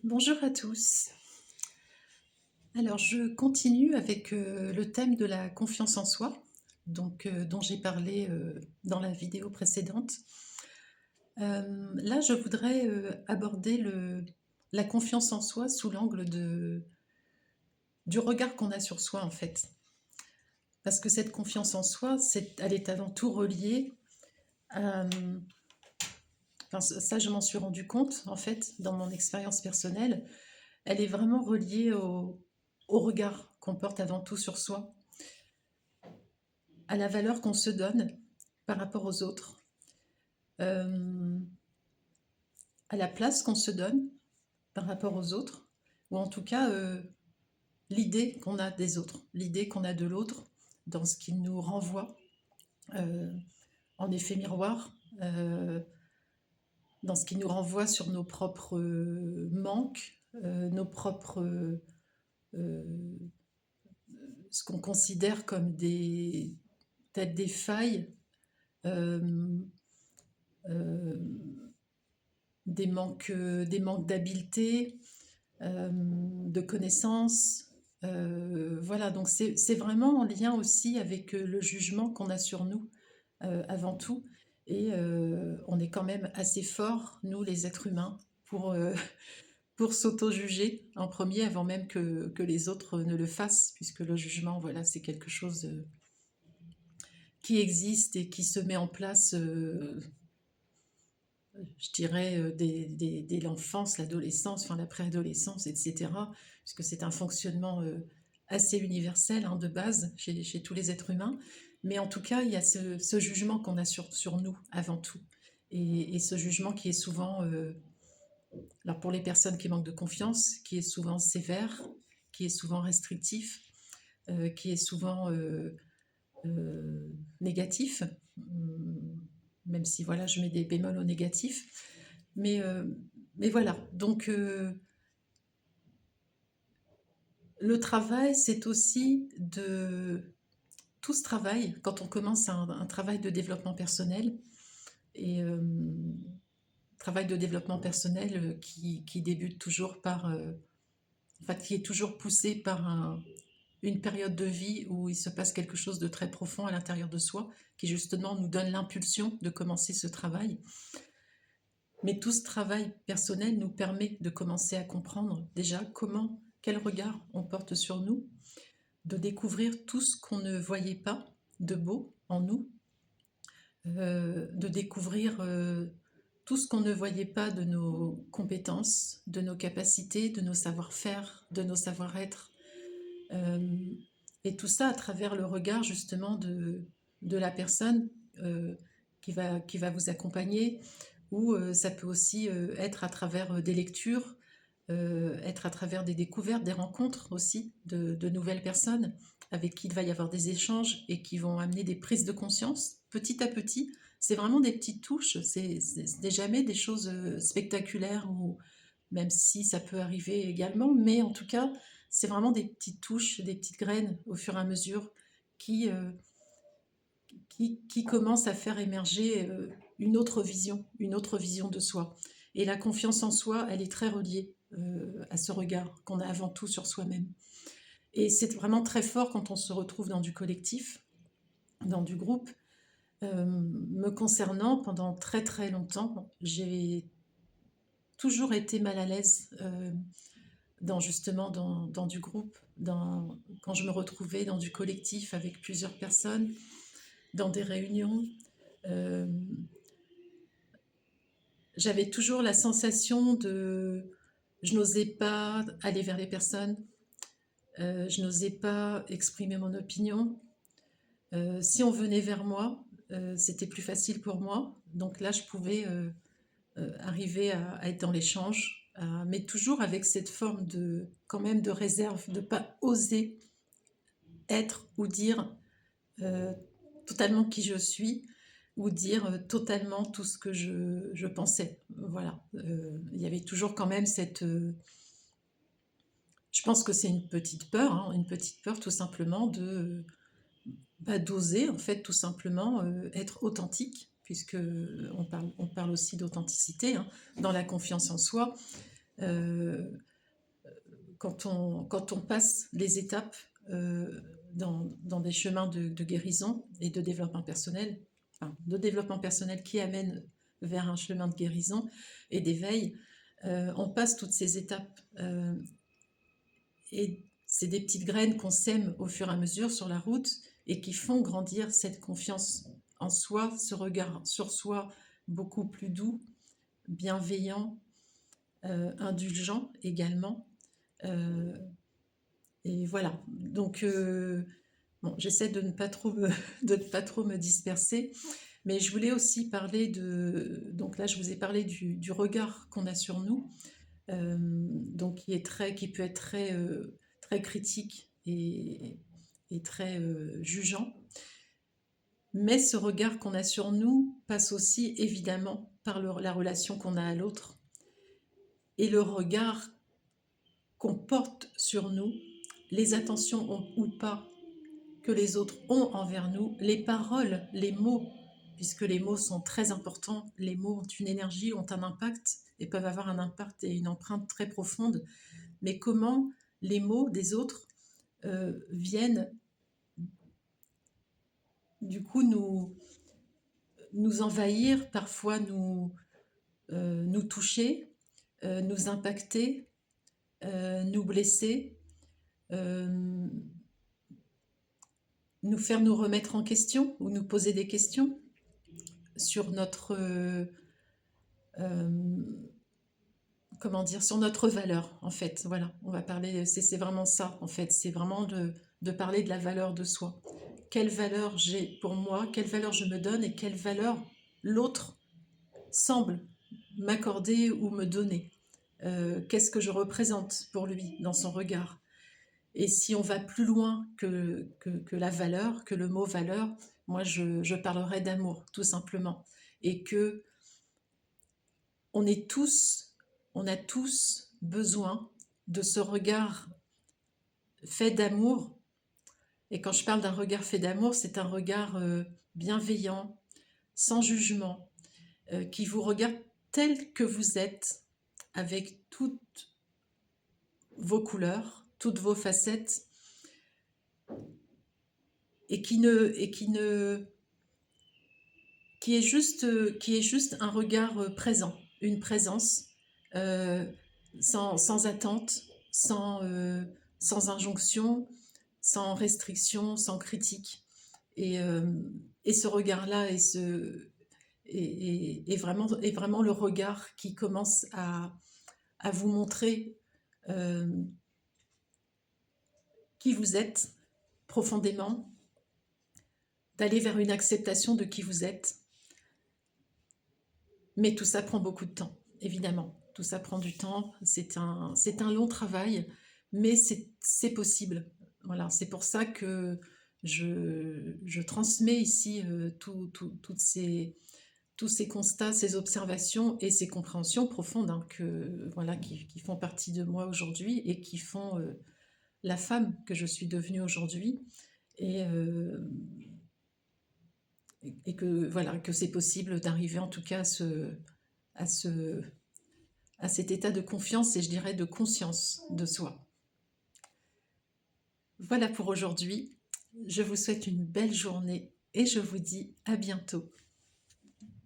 Bonjour à tous. Alors, je continue avec le thème de la confiance en soi, dont j'ai parlé dans la vidéo précédente. Là, je voudrais aborder la confiance en soi sous l'angle du regard qu'on a sur soi, en fait. Parce que cette confiance en soi, elle est avant tout reliée à... Enfin, ça, je m'en suis rendu compte, en fait, dans mon expérience personnelle. Elle est vraiment reliée au regard qu'on porte avant tout sur soi, à la valeur qu'on se donne par rapport aux autres, euh, à la place qu'on se donne par rapport aux autres, ou en tout cas l'idée qu'on a des autres, l'idée qu'on a de l'autre dans ce qu'il nous renvoie euh, en effet miroir, dans ce qui nous renvoie sur nos propres manques, nos propres... ce qu'on considère comme peut-être des failles, euh, euh, des manques d'habileté, de connaissances. Voilà, donc c'est vraiment en lien aussi avec le jugement qu'on a sur nous avant tout. Et on est quand même assez fort, nous les êtres humains, pour s'auto-juger en premier avant même que les autres ne le fassent, puisque le jugement, voilà, c'est quelque chose qui existe et qui se met en place je dirais, dès l'enfance, l'adolescence, enfin la préadolescence, etc., puisque c'est un fonctionnement assez universel de base chez tous les êtres humains. Mais en tout cas, il y a ce jugement qu'on a sur nous avant tout. Et ce jugement qui est souvent, alors pour les personnes qui manquent de confiance, qui est souvent sévère, qui est souvent restrictif, qui est souvent négatif, même si voilà, je mets des bémols au négatif. Mais, euh, mais voilà, donc le travail, c'est aussi de... Tout ce travail, quand on commence un travail de développement personnel, et travail de développement personnel qui débute toujours par... enfin, qui est toujours poussé par une période de vie où il se passe quelque chose de très profond à l'intérieur de soi, qui justement nous donne l'impulsion de commencer ce travail. Mais tout ce travail personnel nous permet de commencer à comprendre déjà quel regard on porte sur nous, de découvrir tout ce qu'on ne voyait pas de beau en nous, de découvrir tout ce qu'on ne voyait pas de nos compétences, de nos capacités, de nos savoir-faire, de nos savoir-être. Euh, et tout ça à travers le regard justement de la personne qui va vous accompagner, ou ça peut aussi être à travers des lectures, être à travers des découvertes, des rencontres aussi de nouvelles personnes avec qui il va y avoir des échanges et qui vont amener des prises de conscience petit à petit. C'est vraiment des petites touches, c'est jamais des choses spectaculaires, ou même si ça peut arriver également, mais en tout cas, c'est vraiment des petites touches, des petites graines au fur et à mesure qui, euh, qui commencent à faire émerger une autre vision de soi. Et la confiance en soi, elle est très reliée à ce regard qu'on a avant tout sur soi-même. Et c'est vraiment très fort quand on se retrouve dans du collectif, dans du groupe. Me concernant, pendant très très longtemps, j'ai toujours été mal à l'aise justement dans du groupe, quand je me retrouvais dans du collectif avec plusieurs personnes, dans des réunions. Euh, J'avais toujours la sensation de... Je n'osais pas aller vers les personnes, je n'osais pas exprimer mon opinion. Si on venait vers moi, c'était plus facile pour moi. Donc là, je pouvais arriver à être dans l'échange, mais toujours avec cette forme quand même de réserve, de ne pas oser être ou dire euh, totalement qui je suis, ou dire totalement tout ce que je pensais. Voilà. Il y avait toujours quand même cette... je pense que c'est une petite peur tout simplement d'oser, en fait, tout simplement être authentique, puisque on parle aussi d'authenticité dans la confiance en soi. euh, quand on passe les étapes dans des chemins de guérison et de développement personnel, enfin, de développement personnel qui amènent vers un chemin de guérison et d'éveil, on passe toutes ces étapes. Et c'est des petites graines qu'on sème au fur et à mesure sur la route et qui font grandir cette confiance en soi, ce regard sur soi beaucoup plus doux, bienveillant, indulgent également. Et voilà, donc bon, j'essaie de ne pas trop de ne pas trop me disperser, mais je voulais aussi parler de... Donc là, je vous ai parlé du regard qu'on a sur nous, donc qui peut être très critique et très jugeant. Mais ce regard qu'on a sur nous passe aussi évidemment par la relation qu'on a à l'autre et le regard qu'on porte sur nous, les attentions ou pas que les autres ont envers nous, les paroles, les mots, puisque les mots sont très importants, les mots ont une énergie, ont un impact et peuvent avoir un impact et une empreinte très profonde, mais comment les mots des autres viennent du coup nous envahir, parfois nous toucher, nous impacter, nous blesser, nous faire nous remettre en question ou nous poser des questions sur notre comment dire, sur notre valeur en fait. Voilà, on va parler, c'est vraiment ça en fait, c'est vraiment de parler de la valeur de soi. Quelle valeur j'ai pour moi, quelle valeur je me donne et quelle valeur l'autre semble m'accorder ou me donner. Qu'est-ce que je représente pour lui dans son regard. Et si on va plus loin que la valeur, que le mot valeur, moi je parlerai d'amour, tout simplement. Et que on a tous besoin de ce regard fait d'amour. Et quand je parle d'un regard fait d'amour, c'est un regard bienveillant, sans jugement, qui vous regarde tel que vous êtes, avec toutes vos couleurs, toutes vos facettes, et qui est juste un regard présent, une présence, euh, sans attente, sans injonction, sans restriction, sans critique. Et ce regard-là est vraiment le regard qui commence à vous montrer qui vous êtes profondément, d'aller vers une acceptation de qui vous êtes. Mais tout ça prend beaucoup de temps, évidemment. Tout ça prend du temps, c'est un long travail, mais c'est possible. Voilà, c'est pour ça que je transmets ici tous ces constats, ces observations et ces compréhensions profondes hein, voilà, qui font partie de moi aujourd'hui et qui font la femme que je suis devenue aujourd'hui. Et que voilà, que c'est possible d'arriver en tout cas à cet état de confiance et je dirais de conscience de soi. Voilà pour aujourd'hui. Je vous souhaite une belle journée et je vous dis à bientôt.